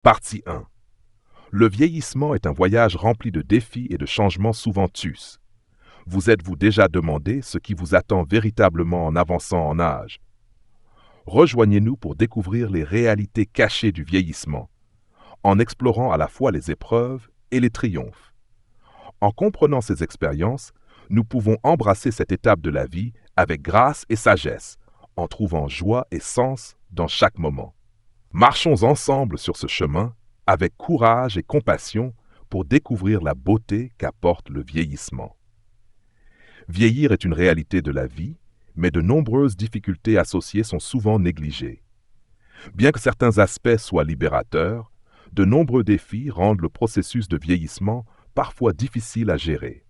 Partie 1. Le vieillissement est un voyage rempli de défis et de changements souvent tus. Vous êtes-vous déjà demandé ce qui vous attend véritablement en avançant en âge? Rejoignez-nous pour découvrir les réalités cachées du vieillissement, en explorant à la fois les épreuves et les triomphes. En comprenant ces expériences, nous pouvons embrasser cette étape de la vie avec grâce et sagesse, en trouvant joie et sens dans chaque moment. Marchons ensemble sur ce chemin avec courage et compassion pour découvrir la beauté qu'apporte le vieillissement. Vieillir est une réalité de la vie, mais de nombreuses difficultés associées sont souvent négligées. Bien que certains aspects soient libérateurs, de nombreux défis rendent le processus de vieillissement parfois difficile à gérer.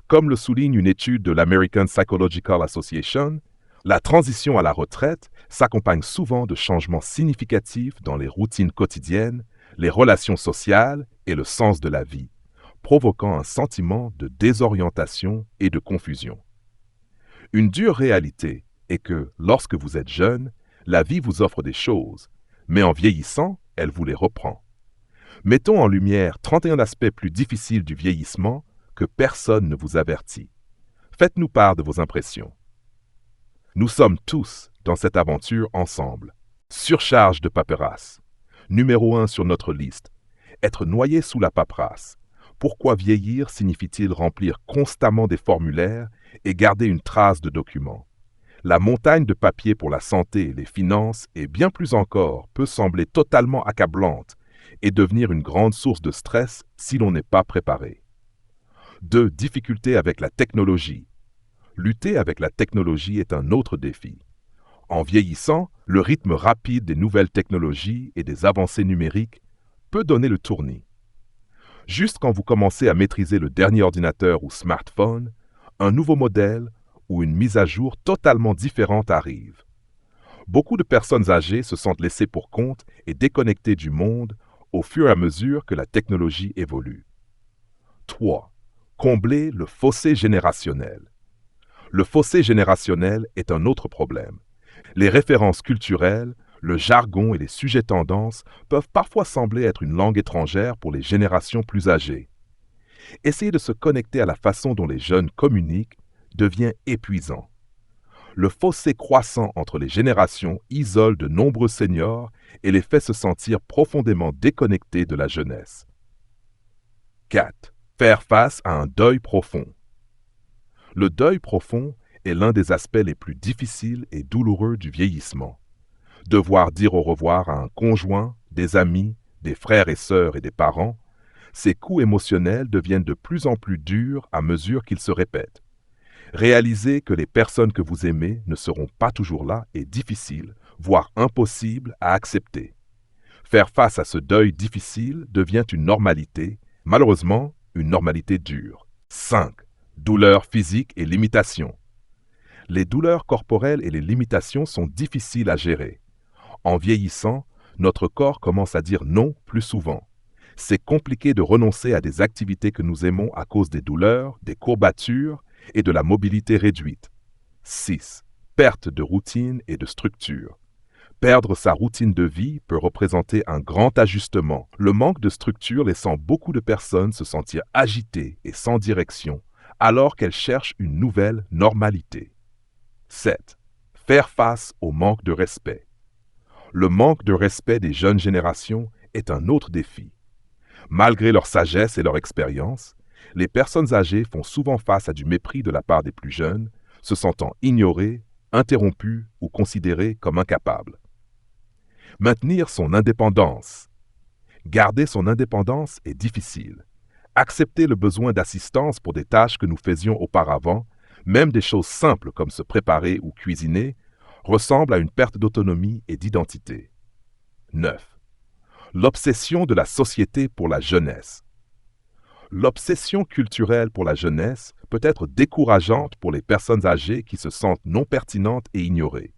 Comme le souligne une étude de l'American Psychological Association, la transition à la retraite s'accompagne souvent de changements significatifs dans les routines quotidiennes, les relations sociales et le sens de la vie, provoquant un sentiment de désorientation et de confusion. Une dure réalité est que, lorsque vous êtes jeune, la vie vous offre des choses, mais en vieillissant, elle vous les reprend. Mettons en lumière 31 aspects plus difficiles du vieillissement que personne ne vous avertit. Faites-nous part de vos impressions. Nous sommes tous dans cette aventure ensemble. Surcharge de paperasse. Numéro 1 sur notre liste. Être noyé sous la paperasse. Pourquoi vieillir signifie-t-il remplir constamment des formulaires et garder une trace de documents? La montagne de papier pour la santé et les finances, et bien plus encore, peut sembler totalement accablante et devenir une grande source de stress si l'on n'est pas préparé. 2. Difficultés avec la technologie. Lutter avec la technologie est un autre défi. En vieillissant, le rythme rapide des nouvelles technologies et des avancées numériques peut donner le tournis. Juste quand vous commencez à maîtriser le dernier ordinateur ou smartphone, un nouveau modèle ou une mise à jour totalement différente arrive. Beaucoup de personnes âgées se sentent laissées pour compte et déconnectées du monde au fur et à mesure que la technologie évolue. 3. Combler le fossé générationnel. Le fossé générationnel est un autre problème. Les références culturelles, le jargon et les sujets tendances peuvent parfois sembler être une langue étrangère pour les générations plus âgées. Essayer de se connecter à la façon dont les jeunes communiquent devient épuisant. Le fossé croissant entre les générations isole de nombreux seniors et les fait se sentir profondément déconnectés de la jeunesse. 4. Faire face à un deuil profond. Le deuil profond est l'un des aspects les plus difficiles et douloureux du vieillissement. Devoir dire au revoir à un conjoint, des amis, des frères et sœurs et des parents, ces coups émotionnels deviennent de plus en plus durs à mesure qu'ils se répètent. Réaliser que les personnes que vous aimez ne seront pas toujours là est difficile, voire impossible à accepter. Faire face à ce deuil difficile devient une normalité, malheureusement une normalité dure. 5. Douleurs physiques et limitations. Les douleurs corporelles et les limitations sont difficiles à gérer. En vieillissant, notre corps commence à dire non plus souvent. C'est compliqué de renoncer à des activités que nous aimons à cause des douleurs, des courbatures et de la mobilité réduite. 6. Perte de routine et de structure. Perdre sa routine de vie peut représenter un grand ajustement, le manque de structure laissant beaucoup de personnes se sentir agitées et sans direction, alors qu'elles cherchent une nouvelle normalité. 7. Faire face au manque de respect. Le manque de respect des jeunes générations est un autre défi. Malgré leur sagesse et leur expérience, les personnes âgées font souvent face à du mépris de la part des plus jeunes, se sentant ignorées, interrompues ou considérées comme incapables. Maintenir son indépendance. Garder son indépendance est difficile. Accepter le besoin d'assistance pour des tâches que nous faisions auparavant, même des choses simples comme se préparer ou cuisiner, ressemble à une perte d'autonomie et d'identité. 9. L'obsession de la société pour la jeunesse. L'obsession culturelle pour la jeunesse peut être décourageante pour les personnes âgées qui se sentent non pertinentes et ignorées.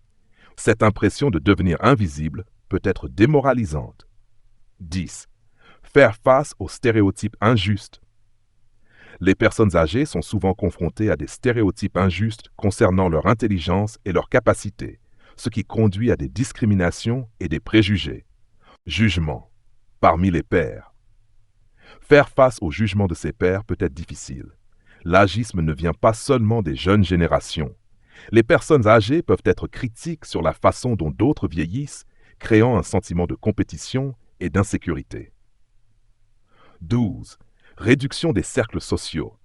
Cette impression de devenir invisible peut être démoralisante. 10. Faire face aux stéréotypes injustes. Les personnes âgées sont souvent confrontées à des stéréotypes injustes concernant leur intelligence et leurs capacités, ce qui conduit à des discriminations et des préjugés. Jugement. parmi les pairs. Faire face au jugement de ses pairs peut être difficile. L'agisme ne vient pas seulement des jeunes générations. Les personnes âgées peuvent être critiques sur la façon dont d'autres vieillissent, créant un sentiment de compétition et d'insécurité. 12. Réduction des cercles sociaux.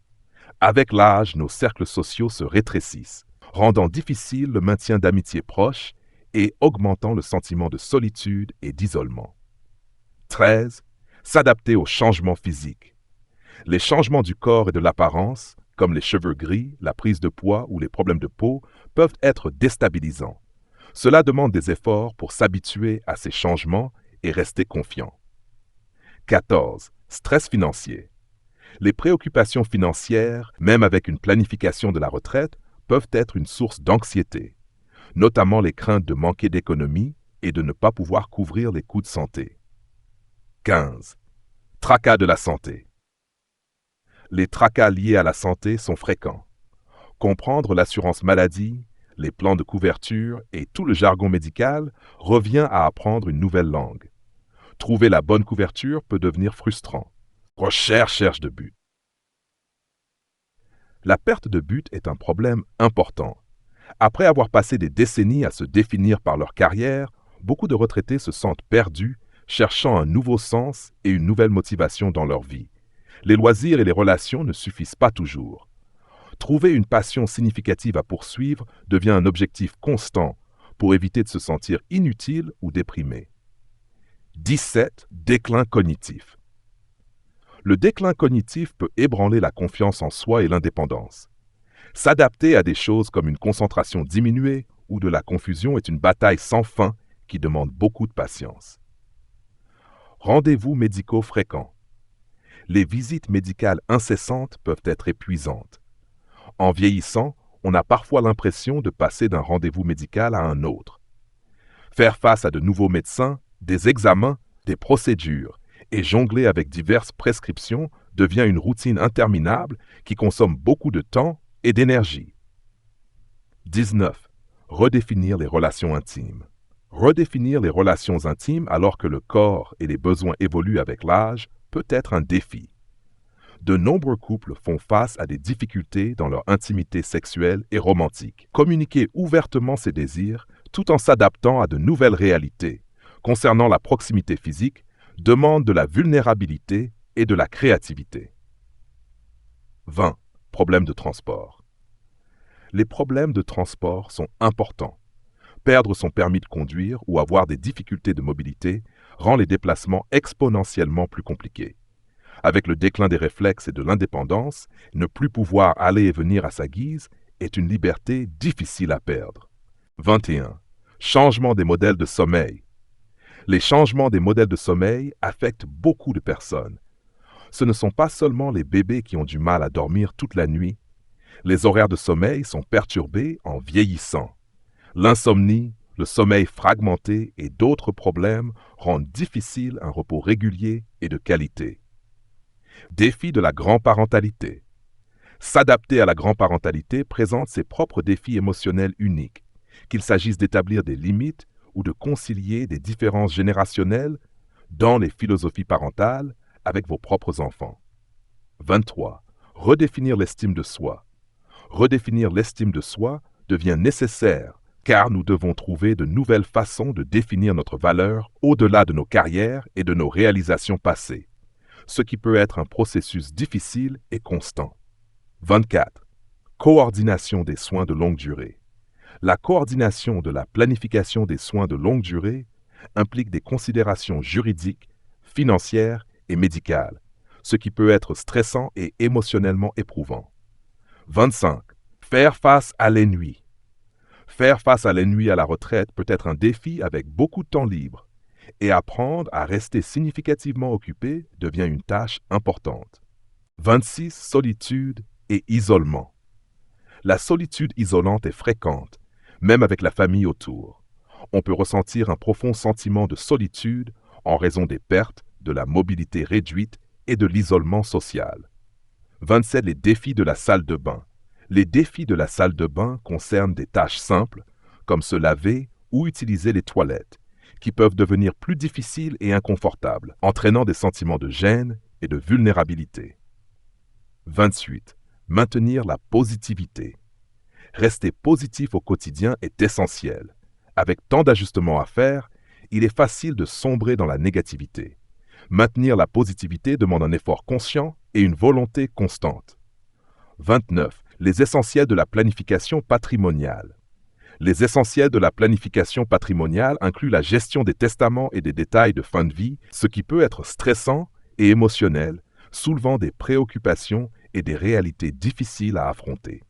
Avec l'âge, nos cercles sociaux se rétrécissent, rendant difficile le maintien d'amitiés proches et augmentant le sentiment de solitude et d'isolement. 13. S'adapter aux changements physiques. Les changements du corps et de l'apparence, comme les cheveux gris, la prise de poids ou les problèmes de peau, peuvent être déstabilisants. Cela demande des efforts pour s'habituer à ces changements et rester confiant. 14. Stress financier. Les préoccupations financières, même avec une planification de la retraite, peuvent être une source d'anxiété, notamment les craintes de manquer d'économie et de ne pas pouvoir couvrir les coûts de santé. 15. Tracas de la santé. Les tracas liés à la santé sont fréquents. Comprendre l'assurance maladie, les plans de couverture et tout le jargon médical revient à apprendre une nouvelle langue. Trouver la bonne couverture peut devenir frustrant. Recherche de but. La perte de but est un problème important. Après avoir passé des décennies à se définir par leur carrière, beaucoup de retraités se sentent perdus, cherchant un nouveau sens et une nouvelle motivation dans leur vie. Les loisirs et les relations ne suffisent pas toujours. Trouver une passion significative à poursuivre devient un objectif constant pour éviter de se sentir inutile ou déprimé. 17. Déclin cognitif. Le déclin cognitif peut ébranler la confiance en soi et l'indépendance. S'adapter à des choses comme une concentration diminuée ou de la confusion est une bataille sans fin qui demande beaucoup de patience. Rendez-vous médicaux fréquents. Les visites médicales incessantes peuvent être épuisantes. En vieillissant, on a parfois l'impression de passer d'un rendez-vous médical à un autre. Faire face à de nouveaux médecins, des examens, des procédures et jongler avec diverses prescriptions devient une routine interminable qui consomme beaucoup de temps et d'énergie. 19. Redéfinir les relations intimes. Redéfinir les relations intimes alors que le corps et les besoins évoluent avec l'âge peut être un défi. De nombreux couples font face à des difficultés dans leur intimité sexuelle et romantique. Communiquer ouvertement ses désirs tout en s'adaptant à de nouvelles réalités concernant la proximité physique demande de la vulnérabilité et de la créativité. 20. Problèmes de transport. Les problèmes de transport sont importants. Perdre son permis de conduire ou avoir des difficultés de mobilité rend les déplacements exponentiellement plus compliqués. Avec le déclin des réflexes et de l'indépendance, ne plus pouvoir aller et venir à sa guise est une liberté difficile à perdre. 21. Changement des modèles de sommeil. Les changements des modèles de sommeil affectent beaucoup de personnes. Ce ne sont pas seulement les bébés qui ont du mal à dormir toute la nuit. Les horaires de sommeil sont perturbés en vieillissant. L'insomnie, le sommeil fragmenté et d'autres problèmes rendent difficile un repos régulier et de qualité. Défi de la grand-parentalité. S'adapter à la grand-parentalité présente ses propres défis émotionnels uniques, qu'il s'agisse d'établir des limites ou de concilier des différences générationnelles dans les philosophies parentales avec vos propres enfants. 23. Redéfinir l'estime de soi. Redéfinir l'estime de soi devient nécessaire car nous devons trouver de nouvelles façons de définir notre valeur au-delà de nos carrières et de nos réalisations passées, ce qui peut être un processus difficile et constant. 24. Coordination des soins de longue durée. La coordination de la planification des soins de longue durée implique des considérations juridiques, financières et médicales, ce qui peut être stressant et émotionnellement éprouvant. 25. Faire face à l'ennui. Faire face à l'ennui à la retraite peut être un défi avec beaucoup de temps libre, et apprendre à rester significativement occupé devient une tâche importante. 26. Solitude et isolement. La solitude isolante est fréquente, même avec la famille autour. On peut ressentir un profond sentiment de solitude en raison des pertes, de la mobilité réduite et de l'isolement social. 27. Les défis de la salle de bain. Les défis de la salle de bain concernent des tâches simples, comme se laver ou utiliser les toilettes, qui peuvent devenir plus difficiles et inconfortables, entraînant des sentiments de gêne et de vulnérabilité. 28. Maintenir la positivité. Rester positif au quotidien est essentiel. Avec tant d'ajustements à faire, il est facile de sombrer dans la négativité. Maintenir la positivité demande un effort conscient et une volonté constante. 29. Les essentiels de la planification patrimoniale. Les essentiels de la planification patrimoniale incluent la gestion des testaments et des détails de fin de vie, ce qui peut être stressant et émotionnel, soulevant des préoccupations et des réalités difficiles à affronter.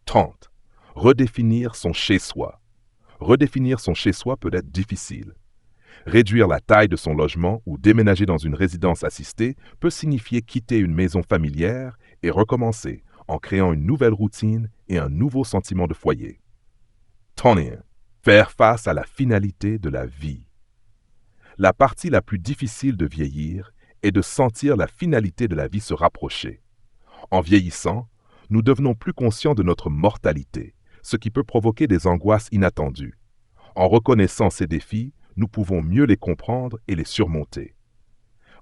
30. Redéfinir son chez-soi. Redéfinir son chez-soi peut être difficile. Réduire la taille de son logement ou déménager dans une résidence assistée peut signifier quitter une maison familière et recommencer en créant une nouvelle routine et un nouveau sentiment de foyer. 31. Faire face à la finalité de la vie. La partie la plus difficile de vieillir est de sentir la finalité de la vie se rapprocher. En vieillissant, nous devenons plus conscients de notre mortalité, ce qui peut provoquer des angoisses inattendues. En reconnaissant ces défis, nous pouvons mieux les comprendre et les surmonter.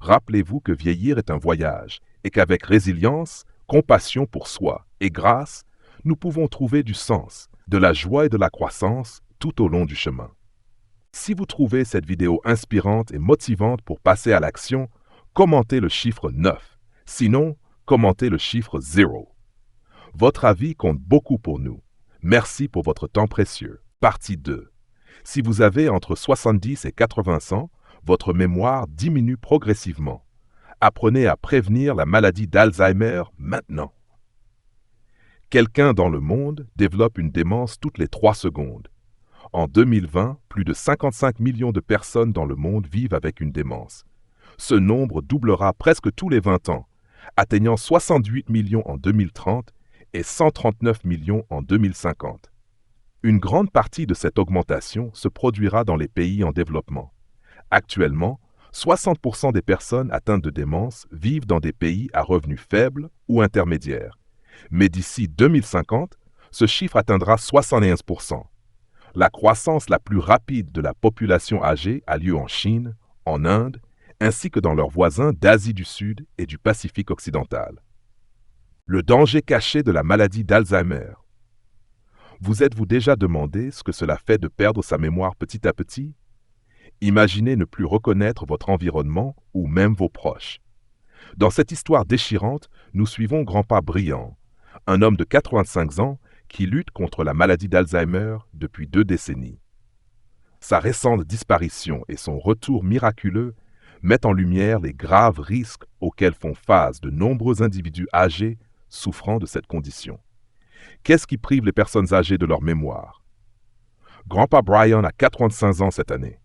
Rappelez-vous que vieillir est un voyage et qu'avec résilience, compassion pour soi et grâce, nous pouvons trouver du sens, de la joie et de la croissance tout au long du chemin. Si vous trouvez cette vidéo inspirante et motivante pour passer à l'action, commentez le chiffre 9. Sinon, commentez le chiffre 0. Votre avis compte beaucoup pour nous. Merci pour votre temps précieux. Partie 2. Si vous avez entre 70 et 80 ans, votre mémoire diminue progressivement. Apprenez à prévenir la maladie d'Alzheimer maintenant. Quelqu'un dans le monde développe une démence toutes les 3 secondes. En 2020, plus de 55 millions de personnes dans le monde vivent avec une démence. Ce nombre doublera presque tous les 20 ans, atteignant 68 millions en 2030 et 139 millions en 2050. Une grande partie de cette augmentation se produira dans les pays en développement. Actuellement, 60% des personnes atteintes de démence vivent dans des pays à revenus faibles ou intermédiaires. Mais d'ici 2050, ce chiffre atteindra 71%. La croissance la plus rapide de la population âgée a lieu en Chine, en Inde, ainsi que dans leurs voisins d'Asie du Sud et du Pacifique occidental. Le danger caché de la maladie d'Alzheimer. Vous êtes-vous déjà demandé ce que cela fait de perdre sa mémoire petit à petit? Imaginez ne plus reconnaître votre environnement ou même vos proches. Dans cette histoire déchirante, nous suivons Grand-Pa Brian, un homme de 85 ans qui lutte contre la maladie d'Alzheimer depuis 2 décennies. Sa récente disparition et son retour miraculeux mettent en lumière les graves risques auxquels font face de nombreux individus âgés souffrant de cette condition. Qu'est-ce qui prive les personnes âgées de leur mémoire? Grand-Pa Brian a 85 ans cette année.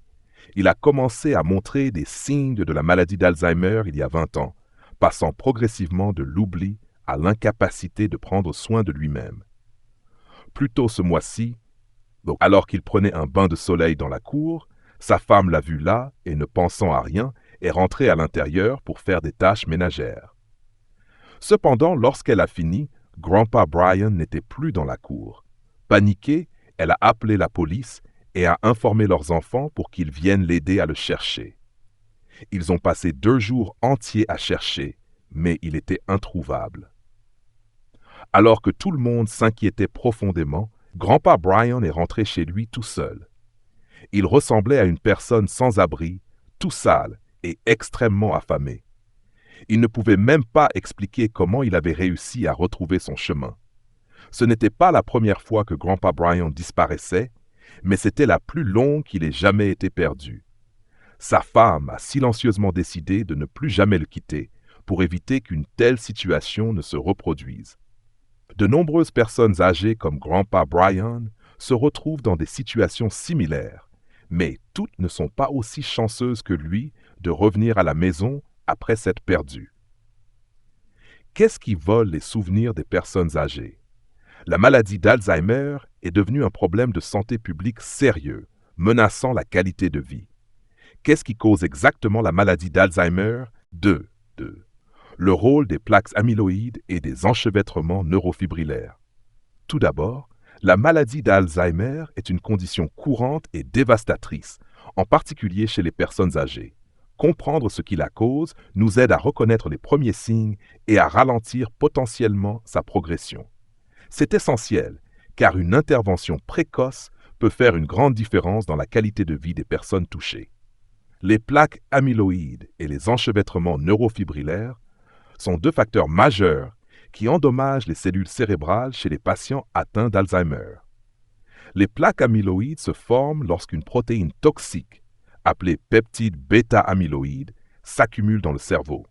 Il a commencé à montrer des signes de la maladie d'Alzheimer il y a 20 ans, passant progressivement de l'oubli à l'incapacité de prendre soin de lui-même. Plus tôt ce mois-ci, alors qu'il prenait un bain de soleil dans la cour, sa femme l'a vu là et, ne pensant à rien, est rentrée à l'intérieur pour faire des tâches ménagères. Cependant, lorsqu'elle a fini, Grand-Pa Brian n'était plus dans la cour. Paniquée, elle a appelé la police et a informé leurs enfants pour qu'ils viennent l'aider à le chercher. Ils ont passé 2 jours entiers à chercher, mais il était introuvable. Alors que tout le monde s'inquiétait profondément, Grand-Pa Brian est rentré chez lui tout seul. Il ressemblait à une personne sans abri, tout sale et extrêmement affamé. Il ne pouvait même pas expliquer comment il avait réussi à retrouver son chemin. Ce n'était pas la première fois que Grand-Pa Brian disparaissait, mais c'était la plus longue qu'il ait jamais été perdu. Sa femme a silencieusement décidé de ne plus jamais le quitter pour éviter qu'une telle situation ne se reproduise. De nombreuses personnes âgées comme Grand-Pa Brian se retrouvent dans des situations similaires, mais toutes ne sont pas aussi chanceuses que lui de revenir à la maison après s'être perdues. Qu'est-ce qui vole les souvenirs des personnes âgées? La maladie d'Alzheimer est devenue un problème de santé publique sérieux, menaçant la qualité de vie. Qu'est-ce qui cause exactement la maladie d'Alzheimer? 2. Le rôle des plaques amyloïdes et des enchevêtrements neurofibrillaires. Tout d'abord, la maladie d'Alzheimer est une condition courante et dévastatrice, en particulier chez les personnes âgées. Comprendre ce qui la cause nous aide à reconnaître les premiers signes et à ralentir potentiellement sa progression. C'est essentiel, car une intervention précoce peut faire une grande différence dans la qualité de vie des personnes touchées. Les plaques amyloïdes et les enchevêtrements neurofibrillaires sont deux facteurs majeurs qui endommagent les cellules cérébrales chez les patients atteints d'Alzheimer. Les plaques amyloïdes se forment lorsqu'une protéine toxique, appelée peptide bêta-amyloïde, s'accumule dans le cerveau.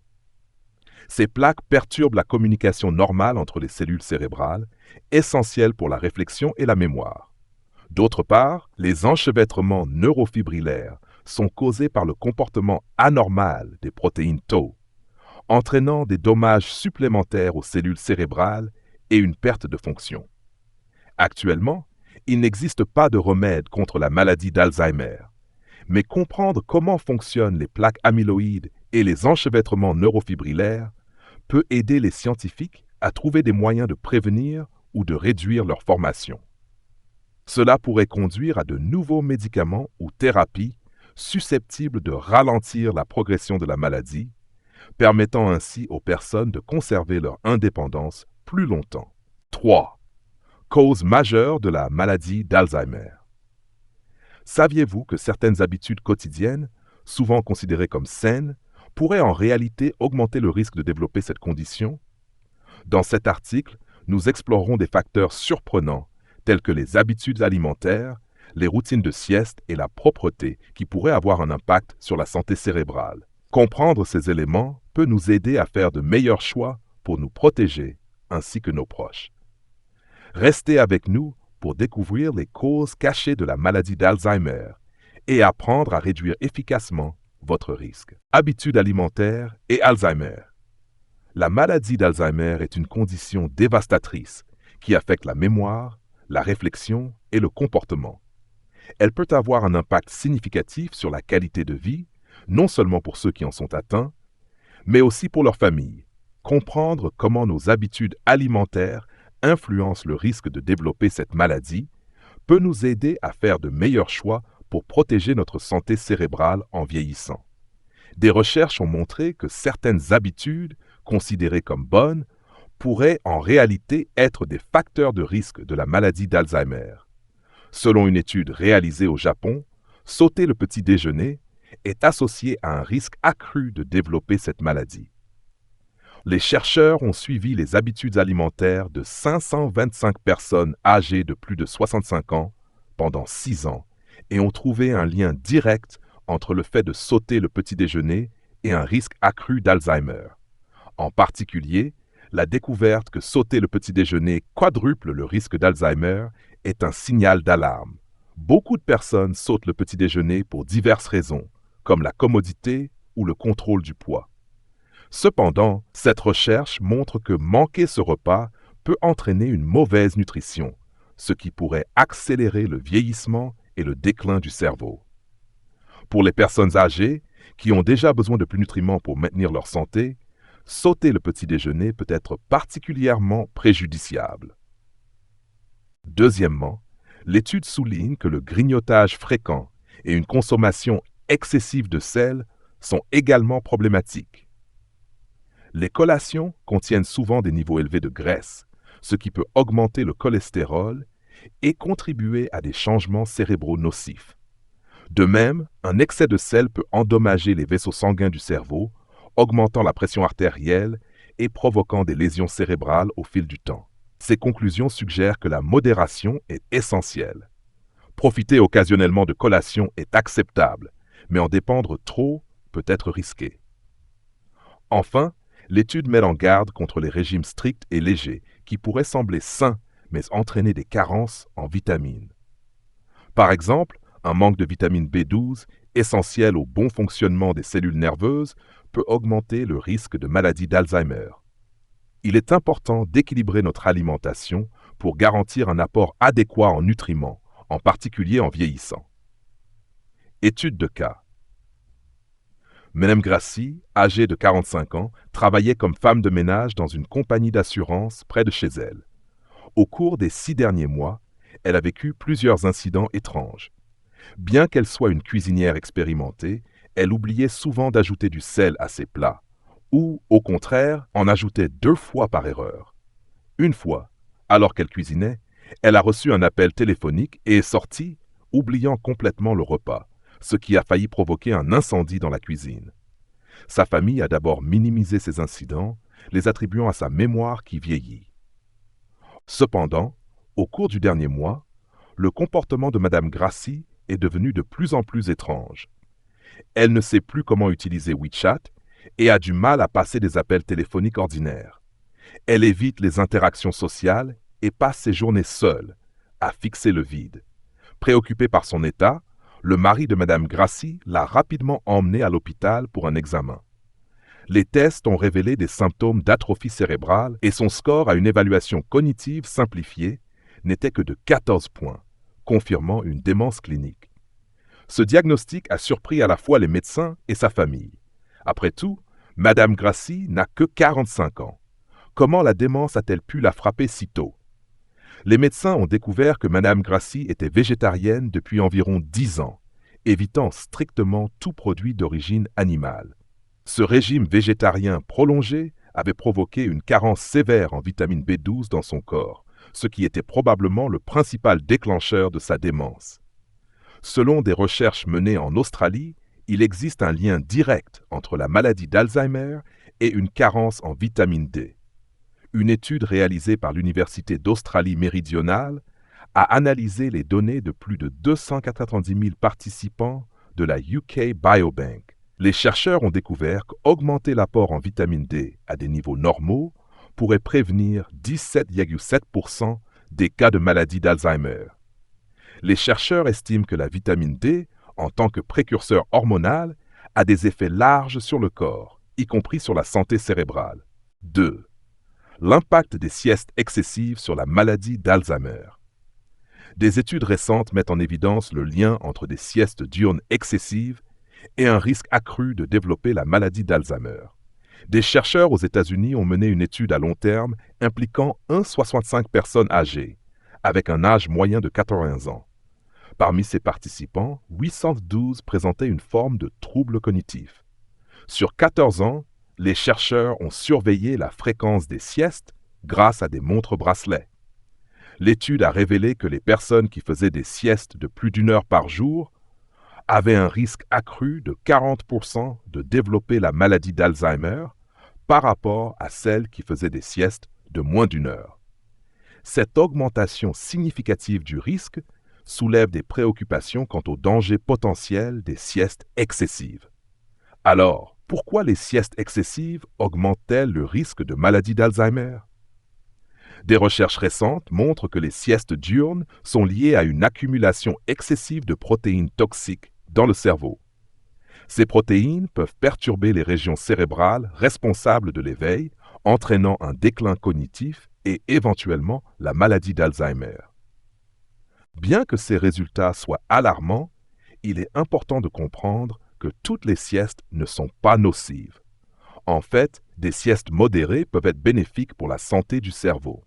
Ces plaques perturbent la communication normale entre les cellules cérébrales, essentielle pour la réflexion et la mémoire. D'autre part, les enchevêtrements neurofibrillaires sont causés par le comportement anormal des protéines tau, entraînant des dommages supplémentaires aux cellules cérébrales et une perte de fonction. Actuellement, il n'existe pas de remède contre la maladie d'Alzheimer, mais comprendre comment fonctionnent les plaques amyloïdes et les enchevêtrements neurofibrillaires peut aider les scientifiques à trouver des moyens de prévenir ou de réduire leur formation. Cela pourrait conduire à de nouveaux médicaments ou thérapies susceptibles de ralentir la progression de la maladie, permettant ainsi aux personnes de conserver leur indépendance plus longtemps. 3. Cause majeure de la maladie d'Alzheimer. Saviez-vous que certaines habitudes quotidiennes, souvent considérées comme saines, pourraient en réalité augmenter le risque de développer cette condition? Dans cet article, nous explorerons des facteurs surprenants tels que les habitudes alimentaires, les routines de sieste et la propreté qui pourraient avoir un impact sur la santé cérébrale. Comprendre ces éléments peut nous aider à faire de meilleurs choix pour nous protéger ainsi que nos proches. Restez avec nous pour découvrir les causes cachées de la maladie d'Alzheimer et apprendre à réduire efficacement votre risque. Habitudes alimentaires et Alzheimer. La maladie d'Alzheimer est une condition dévastatrice qui affecte la mémoire, la réflexion et le comportement. Elle peut avoir un impact significatif sur la qualité de vie, non seulement pour ceux qui en sont atteints, mais aussi pour leur famille. Comprendre comment nos habitudes alimentaires influencent le risque de développer cette maladie peut nous aider à faire de meilleurs choix pour protéger notre santé cérébrale en vieillissant. Des recherches ont montré que certaines habitudes, considérées comme bonnes, pourraient en réalité être des facteurs de risque de la maladie d'Alzheimer. Selon une étude réalisée au Japon, sauter le petit déjeuner est associé à un risque accru de développer cette maladie. Les chercheurs ont suivi les habitudes alimentaires de 525 personnes âgées de plus de 65 ans pendant 6 ans et ont trouvé un lien direct entre le fait de sauter le petit déjeuner et un risque accru d'Alzheimer. En particulier, la découverte que sauter le petit déjeuner quadruple le risque d'Alzheimer est un signal d'alarme. Beaucoup de personnes sautent le petit déjeuner pour diverses raisons, comme la commodité ou le contrôle du poids. Cependant, cette recherche montre que manquer ce repas peut entraîner une mauvaise nutrition, ce qui pourrait accélérer le vieillissement et le déclin du cerveau. Pour les personnes âgées, qui ont déjà besoin de plus de nutriments pour maintenir leur santé, sauter le petit déjeuner peut être particulièrement préjudiciable. Deuxièmement, l'étude souligne que le grignotage fréquent et une consommation excessive de sel sont également problématiques. Les collations contiennent souvent des niveaux élevés de graisse, ce qui peut augmenter le cholestérol et contribuer à des changements cérébraux nocifs. De même, un excès de sel peut endommager les vaisseaux sanguins du cerveau, augmentant la pression artérielle et provoquant des lésions cérébrales au fil du temps. Ces conclusions suggèrent que la modération est essentielle. Profiter occasionnellement de collations est acceptable, mais en dépendre trop peut être risqué. Enfin, l'étude met en garde contre les régimes stricts et légers qui pourraient sembler sains mais entraîner des carences en vitamines. Par exemple, un manque de vitamine B12, essentielle au bon fonctionnement des cellules nerveuses, peut augmenter le risque de maladie d'Alzheimer. Il est important d'équilibrer notre alimentation pour garantir un apport adéquat en nutriments, en particulier en vieillissant. Étude de cas. Mme Grassi, âgée de 45 ans, travaillait comme femme de ménage dans une compagnie d'assurance près de chez elle. Au cours des 6 derniers mois, elle a vécu plusieurs incidents étranges. Bien qu'elle soit une cuisinière expérimentée, elle oubliait souvent d'ajouter du sel à ses plats, ou, au contraire, en ajoutait 2 fois par erreur. Une fois, alors qu'elle cuisinait, elle a reçu un appel téléphonique et est sortie, oubliant complètement le repas, ce qui a failli provoquer un incendie dans la cuisine. Sa famille a d'abord minimisé ces incidents, les attribuant à sa mémoire qui vieillit. Cependant, au cours du dernier mois, le comportement de Madame Grassi est devenu de plus en plus étrange. Elle ne sait plus comment utiliser WeChat et a du mal à passer des appels téléphoniques ordinaires. Elle évite les interactions sociales et passe ses journées seule, à fixer le vide. Préoccupé par son état, le mari de Madame Grassi l'a rapidement emmenée à l'hôpital pour un examen. Les tests ont révélé des symptômes d'atrophie cérébrale et son score à une évaluation cognitive simplifiée n'était que de 14 points, confirmant une démence clinique. Ce diagnostic a surpris à la fois les médecins et sa famille. Après tout, Madame Grassi n'a que 45 ans. Comment la démence a-t-elle pu la frapper si tôt? Les médecins ont découvert que Madame Grassi était végétarienne depuis environ 10 ans, évitant strictement tout produit d'origine animale. Ce régime végétarien prolongé avait provoqué une carence sévère en vitamine B12 dans son corps, ce qui était probablement le principal déclencheur de sa démence. Selon des recherches menées en Australie, il existe un lien direct entre la maladie d'Alzheimer et une carence en vitamine D. Une étude réalisée par l'Université d'Australie méridionale a analysé les données de plus de 290 000 participants de la UK Biobank. Les chercheurs ont découvert qu'augmenter l'apport en vitamine D à des niveaux normaux pourrait prévenir 17,7% des cas de maladie d'Alzheimer. Les chercheurs estiment que la vitamine D, en tant que précurseur hormonal, a des effets larges sur le corps, y compris sur la santé cérébrale. 2. L'impact des siestes excessives sur la maladie d'Alzheimer. Des études récentes mettent en évidence le lien entre des siestes diurnes excessives et un risque accru de développer la maladie d'Alzheimer. Des chercheurs aux États-Unis ont mené une étude à long terme impliquant 1,65 personnes âgées, avec un âge moyen de 80 ans. Parmi ces participants, 812 présentaient une forme de trouble cognitif. Sur 14 ans, les chercheurs ont surveillé la fréquence des siestes grâce à des montres-bracelets. L'étude a révélé que les personnes qui faisaient des siestes de plus d'1 heure par jour avaient un risque accru de 40% de développer la maladie d'Alzheimer par rapport à celles qui faisaient des siestes de moins d'1 heure. Cette augmentation significative du risque soulève des préoccupations quant au danger potentiel des siestes excessives. Alors, pourquoi les siestes excessives augmentent-elles le risque de maladie d'Alzheimer? Des recherches récentes montrent que les siestes diurnes sont liées à une accumulation excessive de protéines toxiques dans le cerveau. Ces protéines peuvent perturber les régions cérébrales responsables de l'éveil, entraînant un déclin cognitif et éventuellement la maladie d'Alzheimer. Bien que ces résultats soient alarmants, il est important de comprendre que toutes les siestes ne sont pas nocives. En fait, des siestes modérées peuvent être bénéfiques pour la santé du cerveau.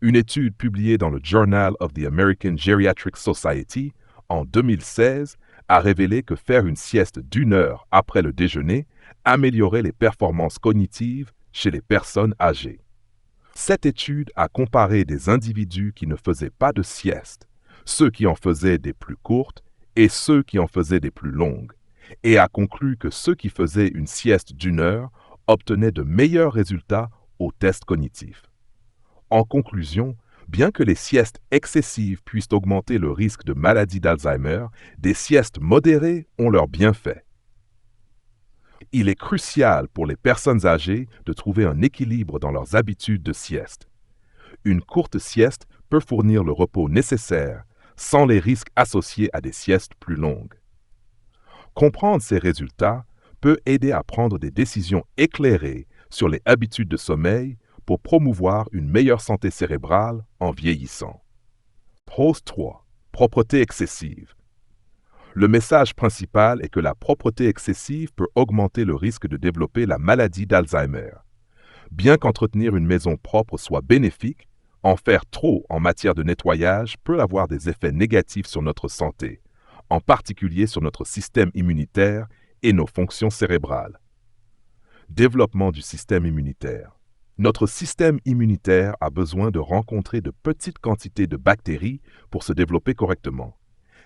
Une étude publiée dans le Journal of the American Geriatric Society en 2016 a révélé que faire une sieste d'1 heure après le déjeuner améliorait les performances cognitives chez les personnes âgées. Cette étude a comparé des individus qui ne faisaient pas de sieste, ceux qui en faisaient des plus courtes et ceux qui en faisaient des plus longues, et a conclu que ceux qui faisaient une sieste d'1 heure obtenaient de meilleurs résultats aux tests cognitifs. En conclusion, bien que les siestes excessives puissent augmenter le risque de maladie d'Alzheimer, des siestes modérées ont leurs bienfaits. Il est crucial pour les personnes âgées de trouver un équilibre dans leurs habitudes de sieste. Une courte sieste peut fournir le repos nécessaire sans les risques associés à des siestes plus longues. Comprendre ces résultats peut aider à prendre des décisions éclairées sur les habitudes de sommeil pour promouvoir une meilleure santé cérébrale en vieillissant. Prose 3. Propreté excessive. Le message principal est que la propreté excessive peut augmenter le risque de développer la maladie d'Alzheimer. Bien qu'entretenir une maison propre soit bénéfique, en faire trop en matière de nettoyage peut avoir des effets négatifs sur notre santé, en particulier sur notre système immunitaire et nos fonctions cérébrales. Développement du système immunitaire. Notre système immunitaire a besoin de rencontrer de petites quantités de bactéries pour se développer correctement.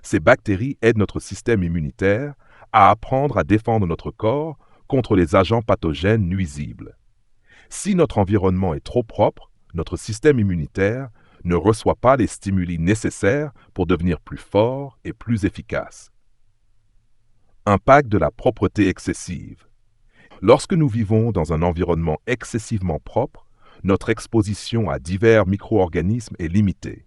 Ces bactéries aident notre système immunitaire à apprendre à défendre notre corps contre les agents pathogènes nuisibles. Si notre environnement est trop propre, notre système immunitaire ne reçoit pas les stimuli nécessaires pour devenir plus fort et plus efficace. Impact de la propreté excessive. Lorsque nous vivons dans un environnement excessivement propre, notre exposition à divers micro-organismes est limitée.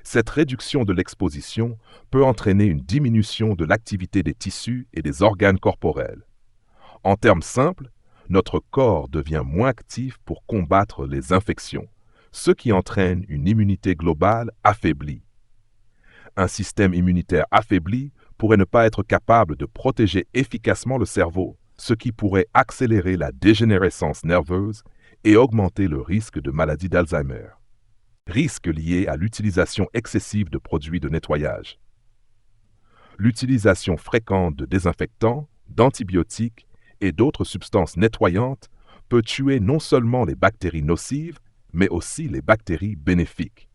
Cette réduction de l'exposition peut entraîner une diminution de l'activité des tissus et des organes corporels. En termes simples, notre corps devient moins actif pour combattre les infections, ce qui entraîne une immunité globale affaiblie. Un système immunitaire affaibli pourrait ne pas être capable de protéger efficacement le cerveau, ce qui pourrait accélérer la dégénérescence nerveuse et augmenter le risque de maladie d'Alzheimer. Risques liés à l'utilisation excessive de produits de nettoyage. L'utilisation fréquente de désinfectants, d'antibiotiques et d'autres substances nettoyantes peut tuer non seulement les bactéries nocives, mais aussi les bactéries bénéfiques.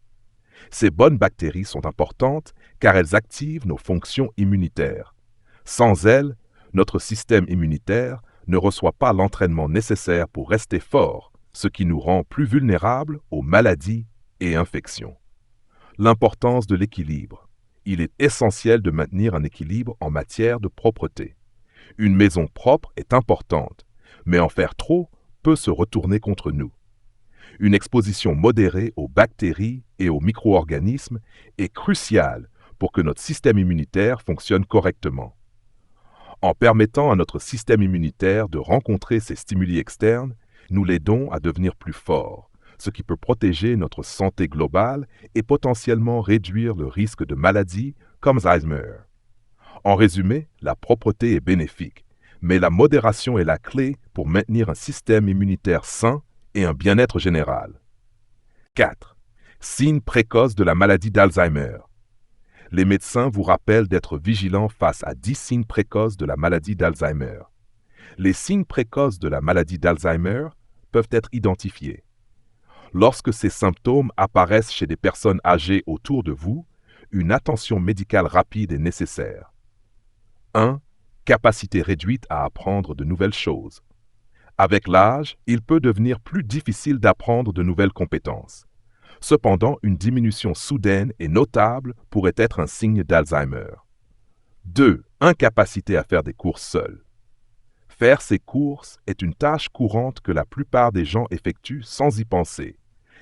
Ces bonnes bactéries sont importantes car elles activent nos fonctions immunitaires. Sans elles, notre système immunitaire ne reçoit pas l'entraînement nécessaire pour rester fort, ce qui nous rend plus vulnérables aux maladies et infections. L'importance de l'équilibre. Il est essentiel de maintenir un équilibre en matière de propreté. Une maison propre est importante, mais en faire trop peut se retourner contre nous. Une exposition modérée aux bactéries et aux micro-organismes est cruciale pour que notre système immunitaire fonctionne correctement. En permettant à notre système immunitaire de rencontrer ces stimuli externes, nous l'aidons à devenir plus fort, ce qui peut protéger notre santé globale et potentiellement réduire le risque de maladies comme Alzheimer. En résumé, la propreté est bénéfique, mais la modération est la clé pour maintenir un système immunitaire sain et un bien-être général. 4. Signes précoces de la maladie d'Alzheimer. Les médecins vous rappellent d'être vigilants face à 10 signes précoces de la maladie d'Alzheimer. Les signes précoces de la maladie d'Alzheimer peuvent être identifiés. Lorsque ces symptômes apparaissent chez des personnes âgées autour de vous, une attention médicale rapide est nécessaire. 1. Capacité réduite à apprendre de nouvelles choses. Avec l'âge, il peut devenir plus difficile d'apprendre de nouvelles compétences. Cependant, une diminution soudaine et notable pourrait être un signe d'Alzheimer. 2. Incapacité à faire des courses seuls. Faire ses courses est une tâche courante que la plupart des gens effectuent sans y penser.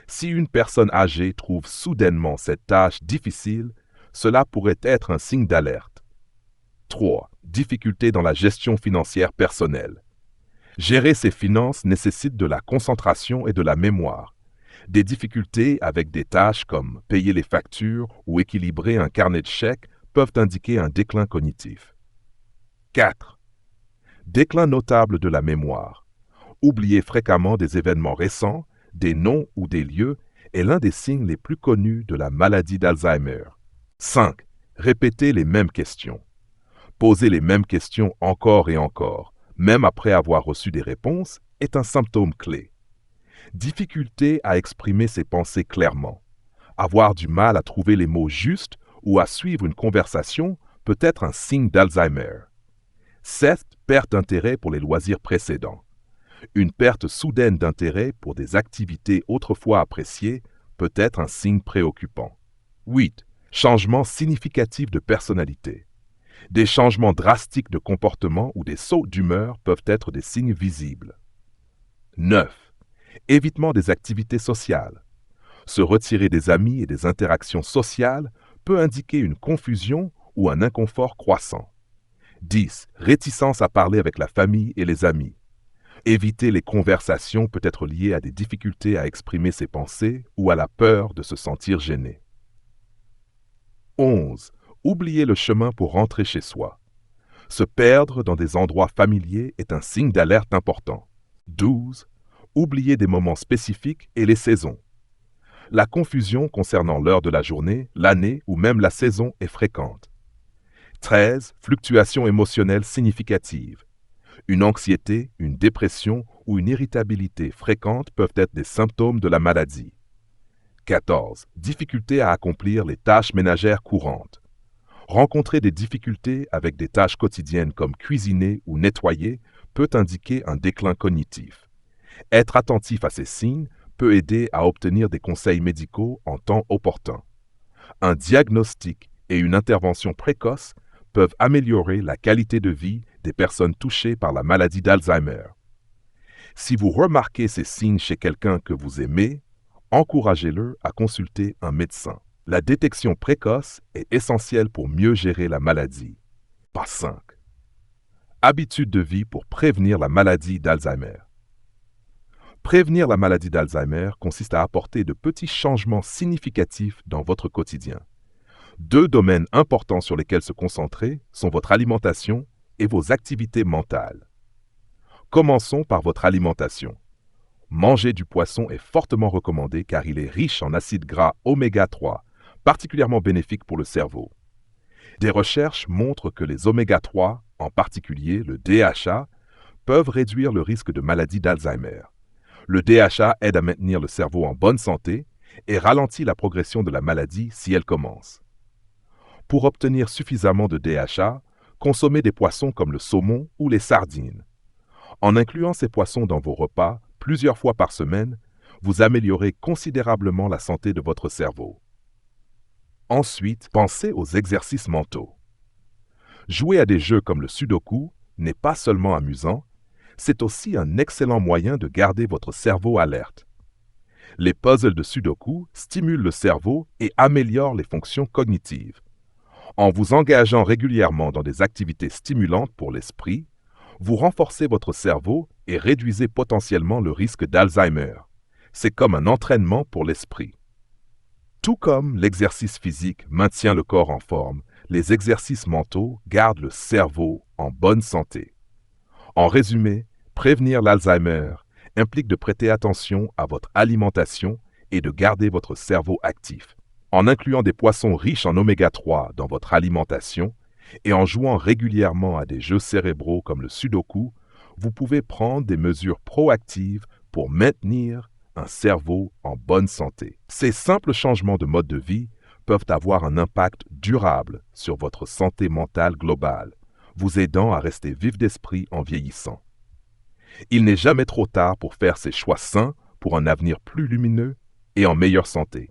Si une personne âgée trouve soudainement cette tâche difficile, cela pourrait être un signe d'alerte. 3. Difficulté dans la gestion financière personnelle. Gérer ses finances nécessite de la concentration et de la mémoire. Des difficultés avec des tâches comme payer les factures ou équilibrer un carnet de chèques peuvent indiquer un déclin cognitif. 4. Déclin notable de la mémoire. Oublier fréquemment des événements récents, des noms ou des lieux est l'un des signes les plus connus de la maladie d'Alzheimer. 5. Répéter les mêmes questions. Poser les mêmes questions encore et encore, même après avoir reçu des réponses, est un symptôme clé. Difficulté à exprimer ses pensées clairement. Avoir du mal à trouver les mots justes ou à suivre une conversation peut être un signe d'Alzheimer. 7. Perte d'intérêt pour les loisirs précédents. Une perte soudaine d'intérêt pour des activités autrefois appréciées peut être un signe préoccupant. 8. Changement significatif de personnalité. Des changements drastiques de comportement ou des sauts d'humeur peuvent être des signes visibles. 9. Évitement des activités sociales. Se retirer des amis et des interactions sociales peut indiquer une confusion ou un inconfort croissant. 10. Réticence à parler avec la famille et les amis. Éviter les conversations peut être lié à des difficultés à exprimer ses pensées ou à la peur de se sentir gêné. 11. Oublier le chemin pour rentrer chez soi. Se perdre dans des endroits familiers est un signe d'alerte important. 12. Oublier des moments spécifiques et les saisons. La confusion concernant l'heure de la journée, l'année ou même la saison est fréquente. 13. Fluctuations émotionnelles significatives. Une anxiété, une dépression ou une irritabilité fréquente peuvent être des symptômes de la maladie. 14. Difficultés à accomplir les tâches ménagères courantes. Rencontrer des difficultés avec des tâches quotidiennes comme cuisiner ou nettoyer peut indiquer un déclin cognitif. Être attentif à ces signes peut aider à obtenir des conseils médicaux en temps opportun. Un diagnostic et une intervention précoce peuvent améliorer la qualité de vie des personnes touchées par la maladie d'Alzheimer. Si vous remarquez ces signes chez quelqu'un que vous aimez, encouragez-le à consulter un médecin. La détection précoce est essentielle pour mieux gérer la maladie. Pas 5. Habitudes de vie pour prévenir la maladie d'Alzheimer. Prévenir la maladie d'Alzheimer consiste à apporter de petits changements significatifs dans votre quotidien. 2 domaines importants sur lesquels se concentrer sont votre alimentation et vos activités mentales. Commençons par votre alimentation. Manger du poisson est fortement recommandé car il est riche en acides gras oméga 3, particulièrement bénéfiques pour le cerveau. Des recherches montrent que les oméga 3, en particulier le DHA, peuvent réduire le risque de maladie d'Alzheimer. Le DHA aide à maintenir le cerveau en bonne santé et ralentit la progression de la maladie si elle commence. Pour obtenir suffisamment de DHA, consommez des poissons comme le saumon ou les sardines. En incluant ces poissons dans vos repas plusieurs fois par semaine, vous améliorez considérablement la santé de votre cerveau. Ensuite, pensez aux exercices mentaux. Jouer à des jeux comme le Sudoku n'est pas seulement amusant, c'est aussi un excellent moyen de garder votre cerveau alerte. Les puzzles de Sudoku stimulent le cerveau et améliorent les fonctions cognitives. En vous engageant régulièrement dans des activités stimulantes pour l'esprit, vous renforcez votre cerveau et réduisez potentiellement le risque d'Alzheimer. C'est comme un entraînement pour l'esprit. Tout comme l'exercice physique maintient le corps en forme, les exercices mentaux gardent le cerveau en bonne santé. En résumé, prévenir l'Alzheimer implique de prêter attention à votre alimentation et de garder votre cerveau actif. En incluant des poissons riches en oméga 3 dans votre alimentation et en jouant régulièrement à des jeux cérébraux comme le Sudoku, vous pouvez prendre des mesures proactives pour maintenir un cerveau en bonne santé. Ces simples changements de mode de vie peuvent avoir un impact durable sur votre santé mentale globale, vous aidant à rester vif d'esprit en vieillissant. Il n'est jamais trop tard pour faire ces choix sains pour un avenir plus lumineux et en meilleure santé.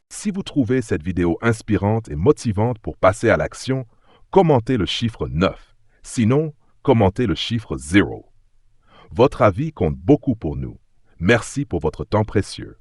Si vous trouvez cette vidéo inspirante et motivante pour passer à l'action, commentez le chiffre 9. Sinon, commentez le chiffre 0. Votre avis compte beaucoup pour nous. Merci pour votre temps précieux.